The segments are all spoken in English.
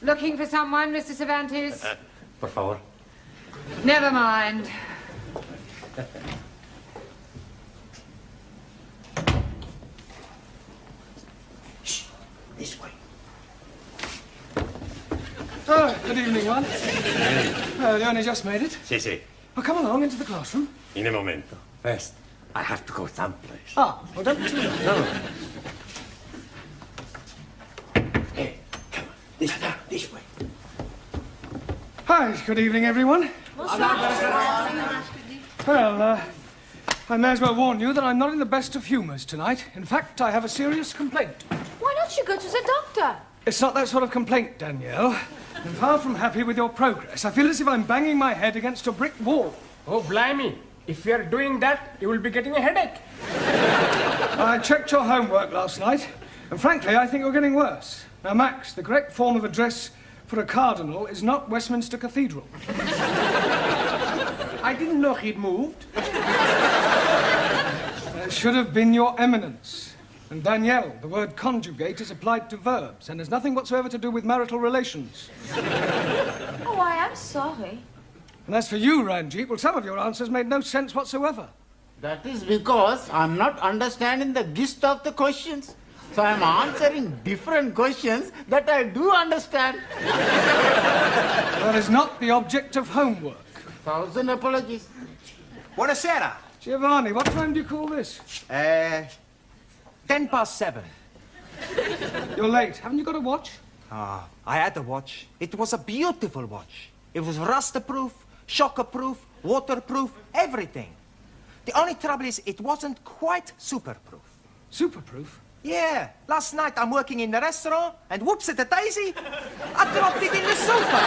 Looking for someone, Mr. Cervantes? Por favor. Never mind. Shh, this way. Oh, good evening, one. You only just made it. Sí, sí. Well, come along into the classroom. In a momento. First, I have to go someplace. Ah, well, don't be too late. No. Hey, come on. This way. Hi, good evening, everyone. Well, I may as well warn you that I'm not in the best of humours tonight. In fact, I have a serious complaint. Why don't you go to the doctor? It's not that sort of complaint, Danielle. I'm far from happy with your progress. I feel as if I'm banging my head against a brick wall. Oh, blimey. If you're doing that, you will be getting a headache. I checked your homework last night, and frankly, I think you're getting worse. Now, Max, the correct form of address for a cardinal is not Westminster Cathedral. I didn't know he'd moved. It should have been Your Eminence. And Danielle, the word conjugate is applied to verbs and has nothing whatsoever to do with marital relations. Oh, I am sorry. And as for you, Ranjit, well, some of your answers made no sense whatsoever. That is because I'm not understanding the gist of the questions. So I'm answering different questions that I do understand. That is not the object of homework. 1,000 apologies. Buonasera. Giovanni, what time do you call this? 7:10. You're late. Haven't you got a watch? I had a watch. It was a beautiful watch. It was rust-proof, shock-proof, waterproof, everything. The only trouble is it wasn't quite super-proof. Super-proof? Yeah. Last night I'm working in the restaurant and whoops at a daisy, I dropped it in the sofa.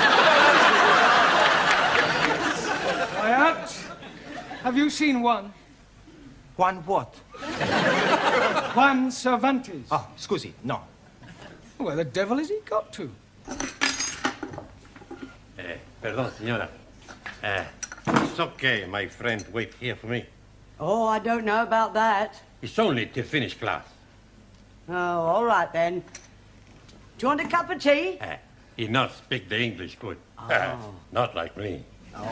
Quiet. Have you seen one? One what? Juan Cervantes. Oh, scusi, no. Where the devil has he got to? Perdón, señora. It's okay, my friend. Wait here for me. Oh, I don't know about that. It's only to finish class. Oh, all right then. Do you want a cup of tea? He not speak the English good. Not like me. Oh.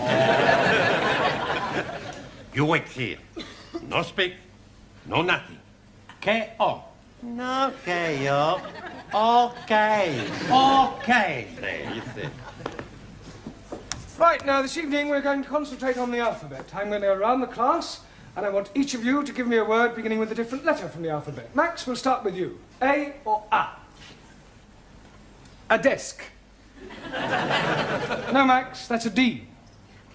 You wait here. No speak, no nothing. K.O. No, okay, yo. Okay. Okay. There, you see. Right, now, this evening we're going to concentrate on the alphabet. I'm going to go around the class, and I want each of you to give me a word beginning with a different letter from the alphabet. Max, we'll start with you. A or A? A desk. No, Max, that's a D.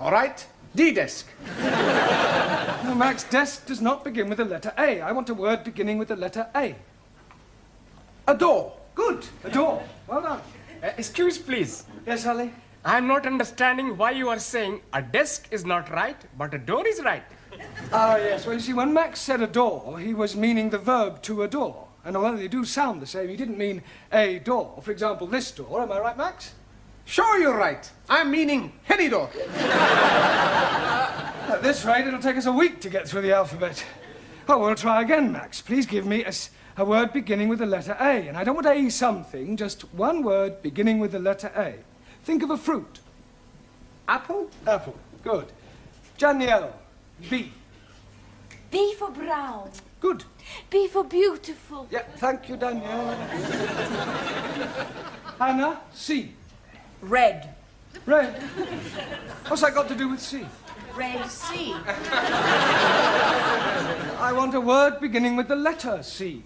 All right. D-desk. No, Max, desk does not begin with the letter A. I want a word beginning with the letter A. A door. Good, a door. Well done. Excuse, please. Yes, Ali? I'm not understanding why you are saying a desk is not right, but a door is right. Ah, yes. Well, you see, when Max said adore, he was meaning the verb to adore. And although they do sound the same, he didn't mean a door. For example, this door. Am I right, Max? Sure, you're right. I'm meaning any door. At this rate, it'll take us a week to get through the alphabet. Well, we'll try again, Max. Please give me a word beginning with the letter A. And I don't want A something, just one word beginning with the letter A. Think of a fruit. Apple? Apple. Good. Danielle. B. B for brown. Good. B for beautiful. Yeah, thank you, Danielle. Hannah. C. Red. Red. What's that got to do with C? Red C. I want a word beginning with the letter C.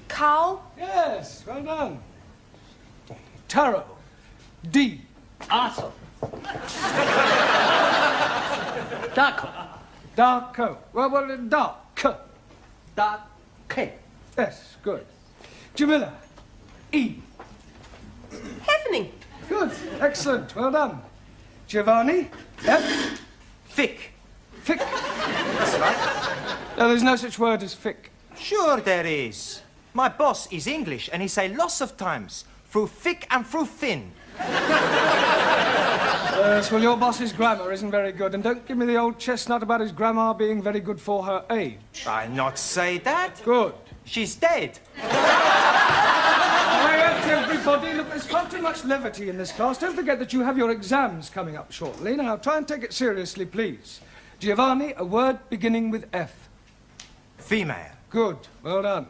Cow. Yes, well done. Tarot. D. Awesome. Duck. Darko. Well, dark. Duck. K. Yes, good. Jamila. E. Heavening. Good. Excellent. Well done. Giovanni. F. Thick. Fick. That's right. No, there's no such word as fick. Sure there is. My boss is English and he say lots of times, through thick and through thin. Yes, well, your boss's grammar isn't very good, and don't give me the old chestnut about his grandma being very good for her age. I not say that. Good. She's dead. Quiet, everybody. Look, there's far too much levity in this class. Don't forget that you have your exams coming up shortly. Now, try and take it seriously, please. Giovanni, a word beginning with F. Female. Good. Well done.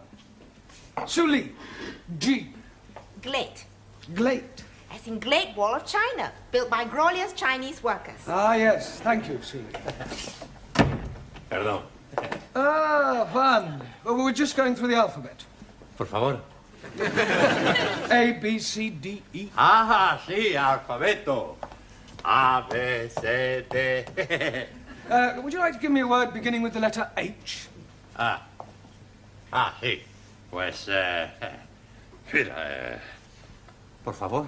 Suli, G. Glate. Glate. As in Great Wall of China, built by glorious Chinese workers. Ah, yes. Thank you, Suli. Perdón. Juan. Well, we're just going through the alphabet. Por favor. A, B, C, D, E. Ah, sí, alfabeto. A, B, C, D. Would you like to give me a word beginning with the letter H? Sí. Pues, mira, por favor.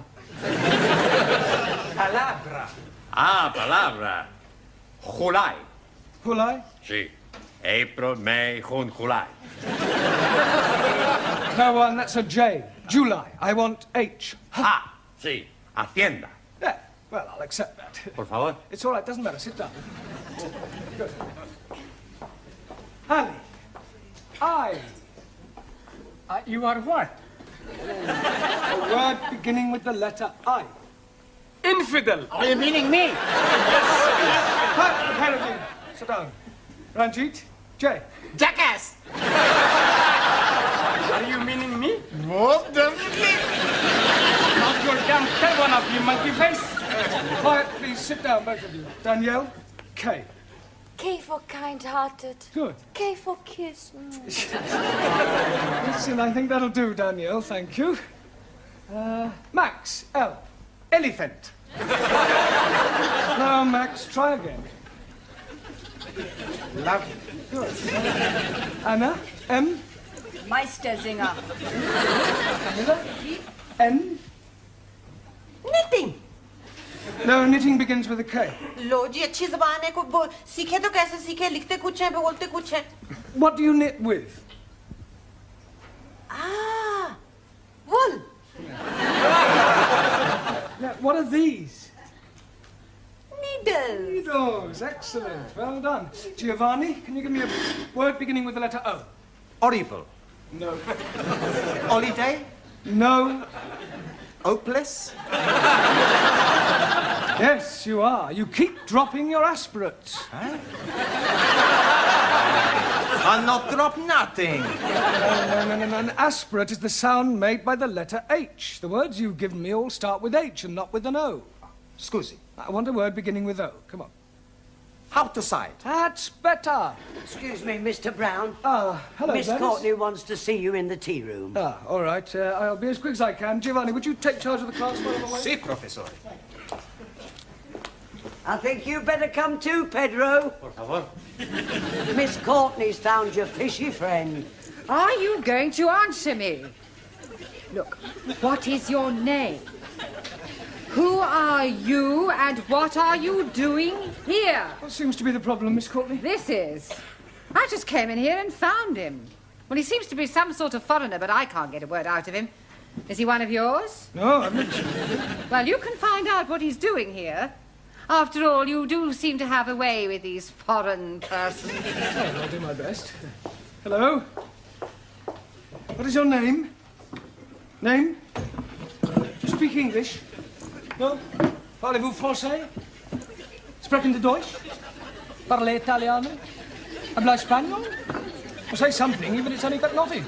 Palabra. Palabra. July. Hulai? Sí. April, May, June, July. No, Juan, that's a J. July. I want H. Sí. Hacienda. Yeah, well, I'll accept that. Por favor. It's all right, doesn't matter. Sit down. Good. Ali. I. You are what? A word beginning with the letter I. Infidel. Are you meaning me? Hi, pair of you. Sit down. Ranjit. J. Jackass! Are you meaning me? Most definitely. Not your damn tail one of you, monkey face. Quiet, please. Sit down, both of you. Danielle. K. K for kind-hearted. Good. K for kiss. Listen, I think that'll do, Danielle. Thank you. Max. L. Elephant. No, Max. Try again. Love. Good. Anna. M. Meistersinger. Camilla. N. Knitting. No, knitting begins with a K. लो जी अच्छी ज़बान है कोई सीखे तो कैसे सीखे लिखते कुछ हैं बोलते कुछ हैं What do you knit with? wool. Now, what are these? Needles. Needles. Excellent. Well done. Giovanni, can you give me a word beginning with the letter O? Horrible. No. Holiday. No. Hopeless. Yes, you are. You keep dropping your aspirates. I'll not drop nothing. No. An aspirate is the sound made by the letter H. The words you've given me all start with H and not with an O. Scusi. I want a word beginning with O. Come on. How to side? That's better. Excuse me, Mr. Brown. Hello, Miss Dennis. Courtney wants to see you in the tea room. All right. I'll be as quick as I can. Giovanni, would you take charge of the class while I'm away? Si, professore. I think you better come too, Pedro. Por favor. Miss Courtney's found your fishy friend. Are you going to answer me? Look, what is your name? Who are you and what are you doing here? What seems to be the problem, Miss Courtney? This is. I just came in here and found him. Well, he seems to be some sort of foreigner, but I can't get a word out of him. Is he one of yours? No, I've not seen. Well, you can find out what he's doing here. After all, you do seem to have a way with these foreign persons. Oh, I'll do my best. Hello? What is your name? Name? Do you speak English? No? Parlez-vous français? Sprechen Sie Deutsch? Parle italiano? Habla español? Well, say something, even if it's only got nothing.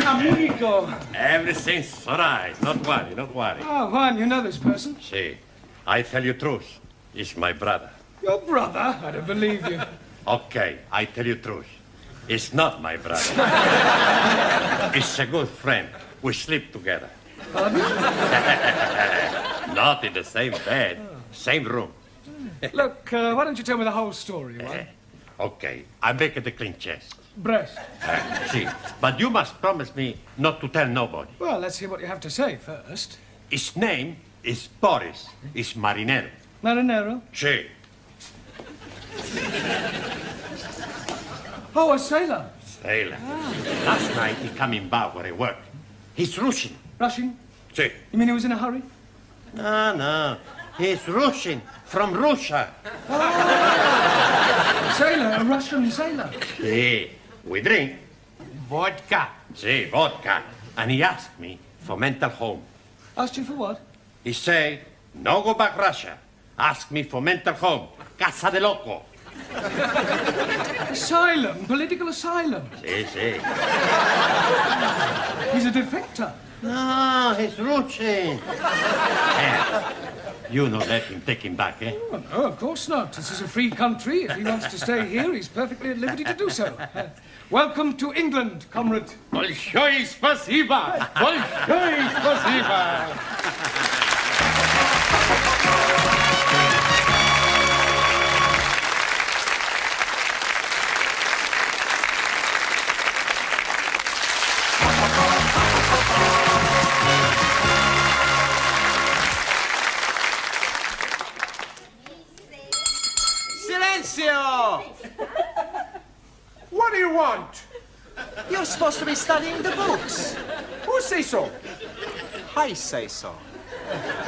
Amigo. Everything's all right. Don't worry, don't worry. Oh, Juan, you know this person? See, I tell you truth. He's my brother. Your brother? I don't believe you. Okay, I tell you truth. He's not my brother. He's a good friend. We sleep together. Pardon? Not in the same bed, same room. Look, why don't you tell me the whole story, Juan? Okay, I make it a clean chest. Breast. See, but you must promise me not to tell nobody. Well, let's hear what you have to say first. His name is Boris. He's marinero. Marinero? See. Oh, a sailor. Sailor. Last night he come in bar where I work. He's Russian. Russian? See. You mean he was in a hurry? No. He's Russian. From Russia. A sailor, a Russian sailor. See. We drink vodka. See, vodka. And he asked me for mental home. Asked you for what? He say, no go back Russia. Ask me for mental home. Casa de loco. Asylum, political asylum. Sí, sí. He's a defector. No, he's Rucci. You no let him take him back, eh? Oh, no, of course not. This is a free country. If he wants to stay here, he's perfectly at liberty to do so. Welcome to England, comrade. Большое спасибо! Большое спасибо! Silencio! What do you want? You're supposed to be studying the books. Who say so? I say so.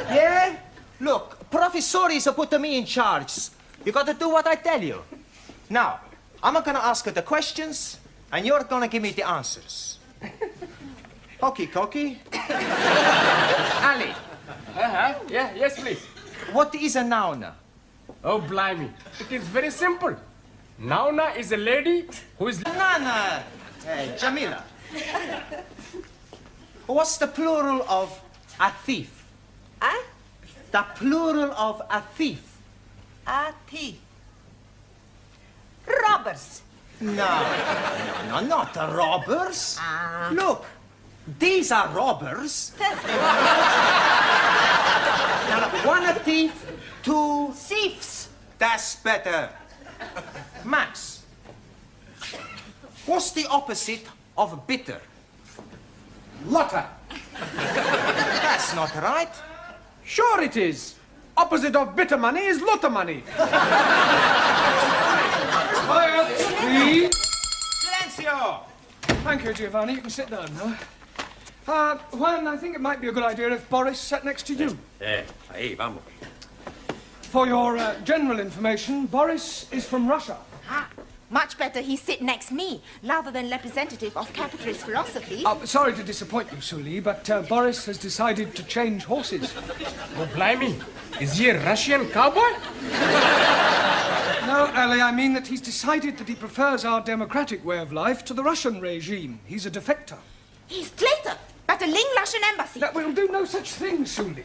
Yeah? Look, professores are putting me in charge. You gotta do what I tell you. Now, I'm gonna ask you the questions, and you're gonna give me the answers. Okie dokie. Ali, Yeah, yes, please. what is a noun? Oh, blimey. It is very simple. Nauna is a lady who is... Nana. Hey, Jamila. What's the plural of a thief? Huh? The plural of a thief. A thief. Robbers. No, not the robbers. Look, these are robbers. Now, one a thief, two Thieves. That's better. Max, what's the opposite of bitter? Lotter. That's not right. Sure it is. Opposite of bitter money is lotter money. Quiet, please. Silencio! Thank you, Giovanni. You can sit down now. Juan, I think it might be a good idea if Boris sat next to you. Ahí, vamos. For your general information, Boris is from Russia. Much better he sit next me, rather than representative of capitalist philosophy. Sorry to disappoint you, Sully, but Boris has decided to change horses. Oh, blimey. Is he a Russian cowboy? No, Ali, I mean that he's decided that he prefers our democratic way of life to the Russian regime. He's a defector. He's traitor, but a Ling Russian embassy. That will do no such thing, Sully.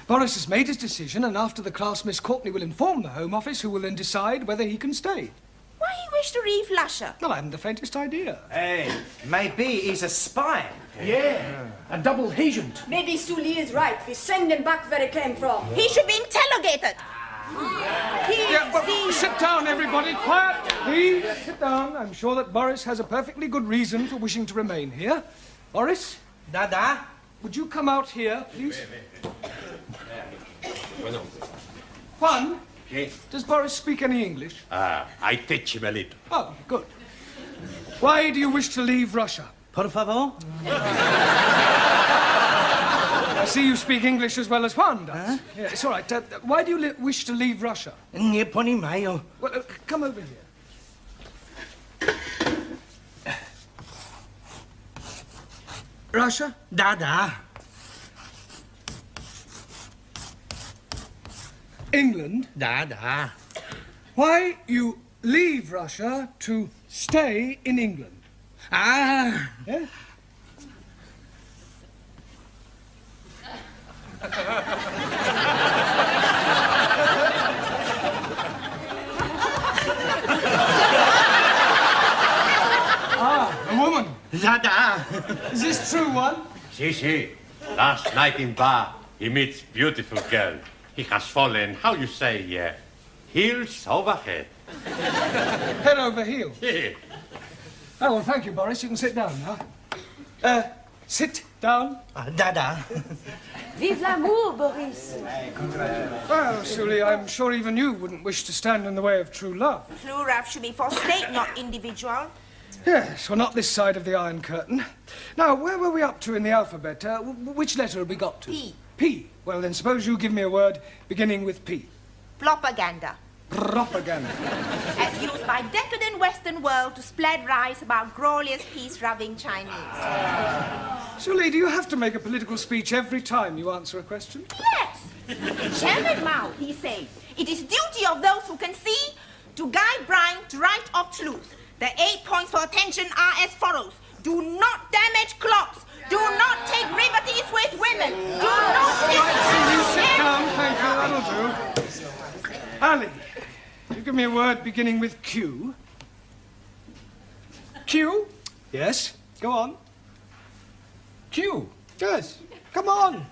Boris has made his decision, and after the class, Miss Courtney will inform the Home Office, who will then decide whether he can stay. Why he wish to leave Russia? Well, I haven't the faintest idea. Hey, maybe he's a spy. Yeah, a double agent. Maybe Sully is right. We send him back where he came from. He should be interrogated. Sit down, everybody. Quiet, please. Sit down. I'm sure that Boris has a perfectly good reason for wishing to remain here. Boris? Dada? Would you come out here, please? Juan? Yes. Does Boris speak any English? I teach him a little. Oh, good. Why do you wish to leave Russia? Por favor? I see you speak English as well as Juan does. Huh? Yeah, it's all right. Why do you wish to leave Russia? Nie poнимаю. Well, come over here. Russia? Да. England? Да. Why you leave Russia to stay in England? Ah, Yeah? A woman. да. Is this true, one? Si. Last night in bar, he meets beautiful girl. He has fallen, how you say, heels over head. Head over heels. Yeah. Oh, well, thank you, Boris. You can sit down now. Sit down. Да. Vive l'amour, Boris. Well, Sully, I'm sure even you wouldn't wish to stand in the way of true love. True love should be for state, not individual. Yes, well, not this side of the Iron Curtain. Now, where were we up to in the alphabet? Which letter had we got to? P. P. Well, then suppose you give me a word beginning with P. Propaganda. Propaganda. As used by decadent Western world to spread lies about glorious peace-loving Chinese. Surely, do you have to make a political speech every time you answer a question? Yes! Chairman Mao, he said, it is duty of those who can see to guide blind to right of truth. The 8 points for attention are as follows. Do not damage clocks. Do not take liberties with women. Do not... Sit down, thank you, that'll do. Ali, you give me a word beginning with Q. Q? Yes, go on. Q. Yes, come on.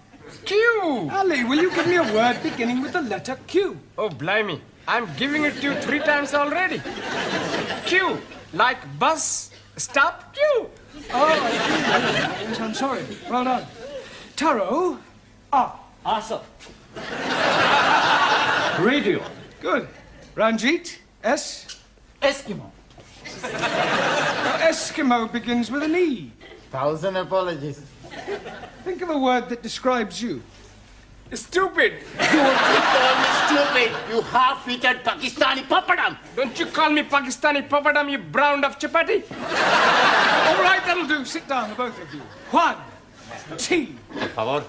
Q. Ali, will you give me a word beginning with the letter Q? Oh, blimey. I'm giving it to you 3 times already. Q. Like bus, stop, Q. Oh, yes, I'm sorry. Well done. Taro, R. Sir. Radio. Good. Ranjit, S. Eskimo. Eskimo begins with an E. 1,000 apologies. Think of a word that describes you. Stupid. You call me stupid, you half-eaten Pakistani papadam. Don't you call me Pakistani papadam, you browned up chapati. All right, that'll do. Sit down, the both of you. Juan, T. Por favor.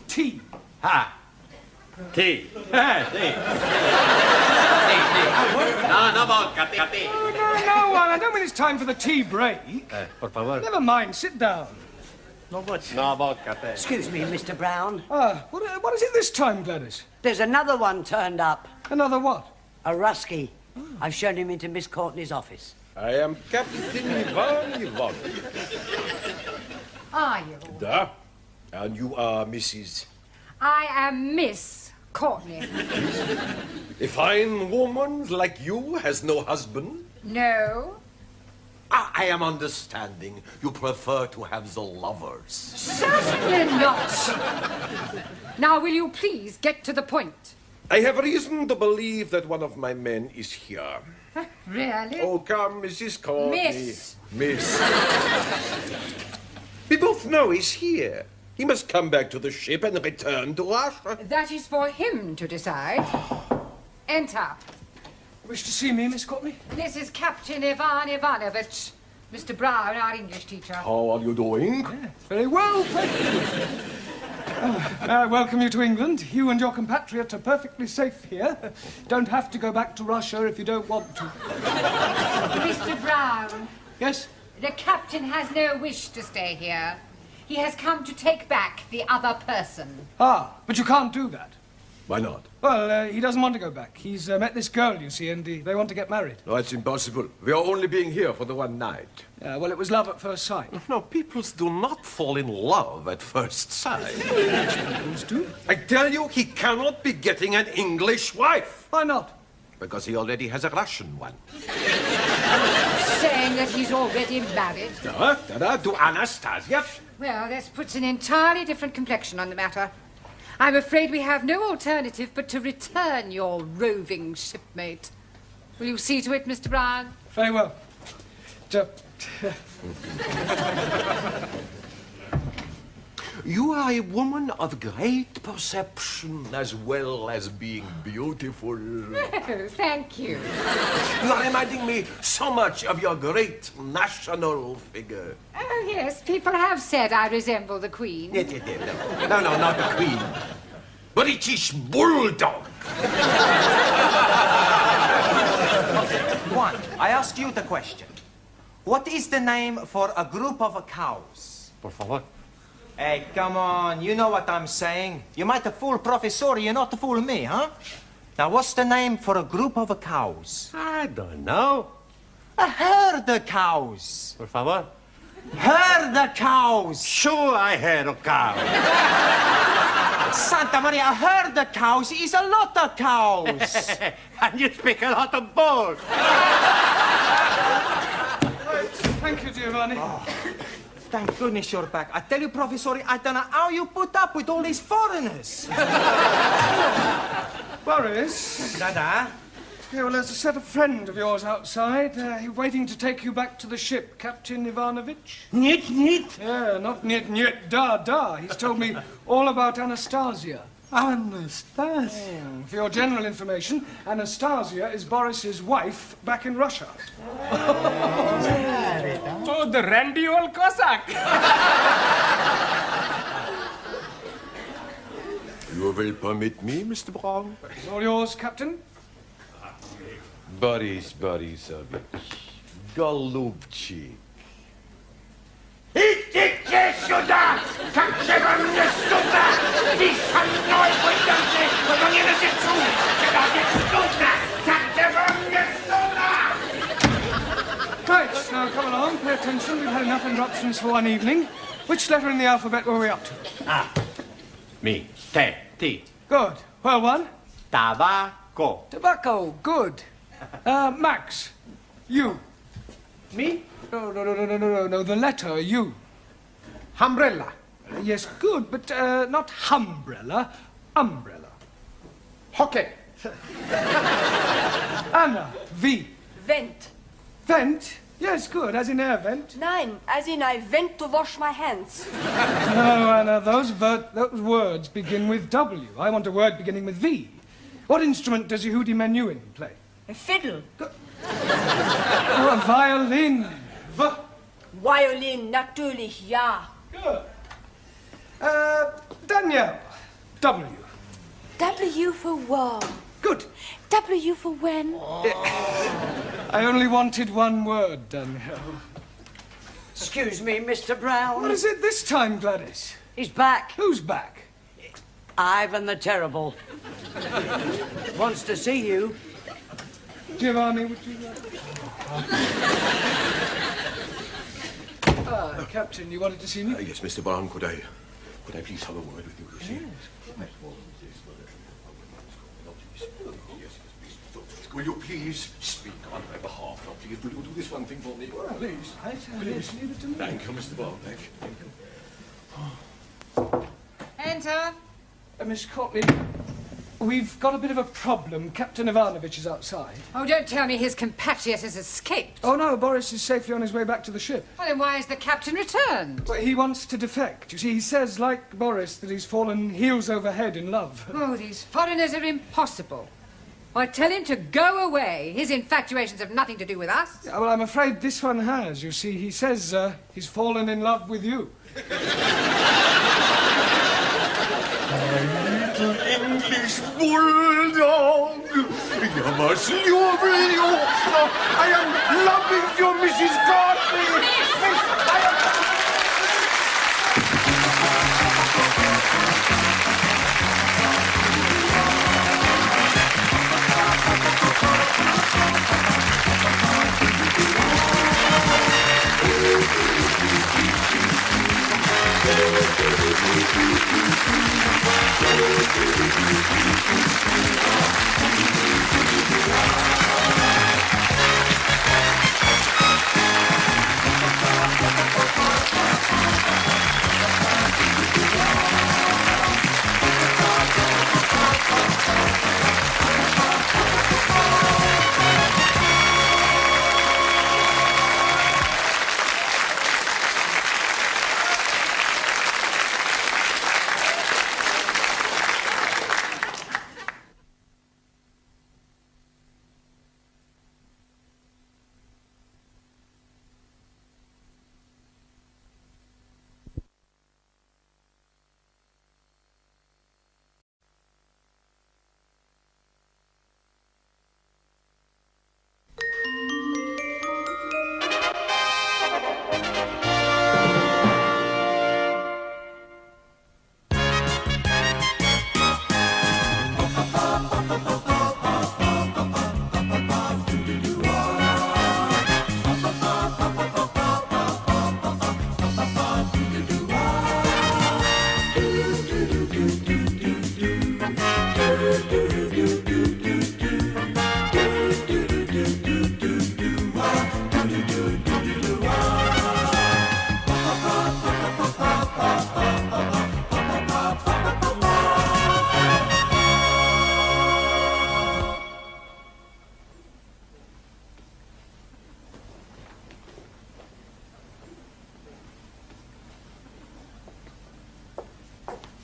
T. Ha. Tea. Tea. No vodka, tea. No, Juan, I don't mean it's time for the tea break. Por favor. Never mind, sit down. No vodka, tea. Excuse me, Mr. Brown. What is it this time, Gladys? There's another one turned up. Another what? A Rusky. I've shown him into Miss Courtney's office. I am Captain Ivan Ivan. Are you? Da. And you are Mrs. I am Miss Courtney. A fine woman like you has no husband? No. I am understanding you prefer to have the lovers. Certainly not. Now, will you please get to the point? I have reason to believe that one of my men is here. Really? Oh, come, Mrs. Courtney. Miss. We both know he's here. He must come back to the ship and return to Russia. That is for him to decide. Enter. Wish to see me, Miss Courtney? This is Captain Ivan Ivanovich. Mr. Brown, our English teacher. How are you doing? Very well, thank you. I welcome you to England. You and your compatriot are perfectly safe here. Don't have to go back to Russia if you don't want to. Mr. Brown. Yes? The captain has no wish to stay here. He has come to take back the other person. Ah, but you can't do that. Why not? Well, he doesn't want to go back. He's met this girl, you see, and they want to get married. No, it's impossible. We are only being here for the one night. Well, it was love at first sight. No, peoples do not fall in love at first sight. Peoples do. I tell you, he cannot be getting an English wife. Why not? Because he already has a Russian one. Saying that he's already married. To Anastasia. Well, this puts an entirely different complexion on the matter. I'm afraid we have no alternative but to return your roving shipmate. Will you see to it, Mr. Brown? Very well. You are a woman of great perception as well as being beautiful. Oh, thank you. You are reminding me so much of your great national figure. Oh, yes, people have said I resemble the Queen. No, not the Queen. British Bulldog. Juan, I ask you the question. What is the name for a group of cows? Por favor. Hey, come on, you know what I'm saying. You might have fooled Professor, you're not to fool me, huh? Now, what's the name for a group of cows? I don't know. A herd of cows. Por favor. Herd of cows. Sure, I heard a cow. Santa Maria, a herd of cows is a lot of cows. And you speak a lot of bull. Thank you, Giovanni. Oh, thank goodness you're back. I tell you, Professor, I don't know how you put up with all these foreigners. Boris? Dada? Yeah, well, there's a set of friend of yours outside, waiting to take you back to the ship, Captain Ivanovich. Niet. Yeah, not niet, da. He's told me all about Anastasia. Anastasia. For your general information, Anastasia is Boris's wife back in Russia. Oh, the randy old Cossack. You will permit me, Mr. Brown? It's all yours, Captain. Boris Borisovich, Golubчик. Идите сюда! Как же вам не стыдно? Ты со мной пойдете, но не на сечу! Когда не стыдно? Как же вам не стыдно? Right, now come along, pay attention. We've had enough interruptions for one evening. Which letter in the alphabet were we up to? Me. Te. Ti. Good. Well, one. Tabaco. Tobacco. Good. Max. You. Me? No, the letter U. Umbrella. Yes, good, but not umbrella. Umbrella. Hockey. Anna. V. Vent. Vent? Yes, good, as in air vent. Nein, as in I went to wash my hands. No, Anna, those words begin with W. I want a word beginning with V. What instrument does Yehudi Menuhin play? A fiddle. Oh, a violin. Violin, natürlich, ja. Good. Danielle. W. W for war. Good. W for when? I only wanted one word, Danielle. Excuse me, Mr. Brown. What is it this time, Gladys? He's back. Who's back? Ivan the Terrible. Wants to see you. Giovanni, would you Captain, you wanted to see me? Yes, Mr. Brown, could I please have a word with you? Will you please speak on my behalf? Now, please, will you do this one thing for me? Well, please. Please, leave it to me. Thank you, Mr. Brown. Thank you. Enter. Miss Courtney, we've got a bit of a problem. Captain Ivanovich is outside. Oh, don't tell me his compatriot has escaped. Oh, no, Boris is safely on his way back to the ship. Well, then why has the captain returned? Well, he wants to defect. You see, he says, like Boris, that he's fallen heels over head in love. Oh, these foreigners are impossible. I tell him to go away. His infatuations have nothing to do with us. Yeah, well, I'm afraid this one has. You see, he says he's fallen in love with you. Little English bulldog. You must love you. I am loving you, Mrs. Courtney.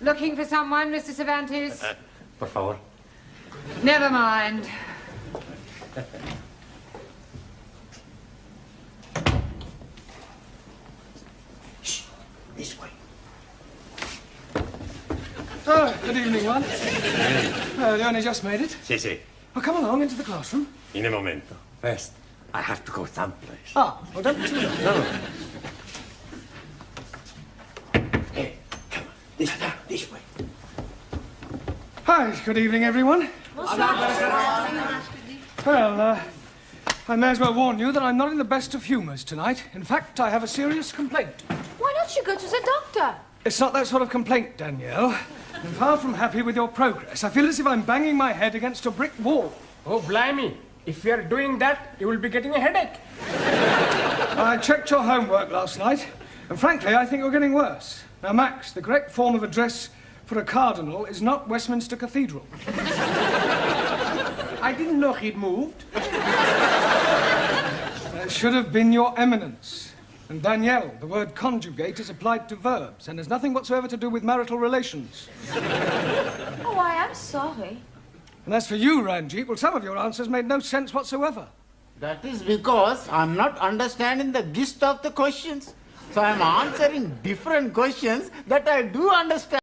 Looking for someone, Mr. Cervantes? Por favor. Never mind. This way. Oh, good evening, one. You only just made it. Sí, sí. Well, come along into the classroom. In a momento. First, I have to go someplace. Ah, well, don't be too long. No. Hey, come on. This way. Hi, good evening, everyone. Well, I may as well warn you that I'm not in the best of humours tonight. In fact, I have a serious complaint. Why don't you go to the doctor? It's not that sort of complaint, Danielle. I'm far from happy with your progress. I feel as if I'm banging my head against a brick wall. Oh, blimey. If you're doing that, you will be getting a headache. I checked your homework last night, and frankly, I think you're getting worse. Now, Max, the correct form of address for a cardinal is not Westminster Cathedral. I didn't know he'd moved. It should have been Your Eminence. And Danielle, the word conjugate is applied to verbs and has nothing whatsoever to do with marital relations. Oh, I am sorry. And as for you, Ranjit, well, some of your answers made no sense whatsoever. That is because I'm not understanding the gist of the questions. So I'm answering different questions that I do understand.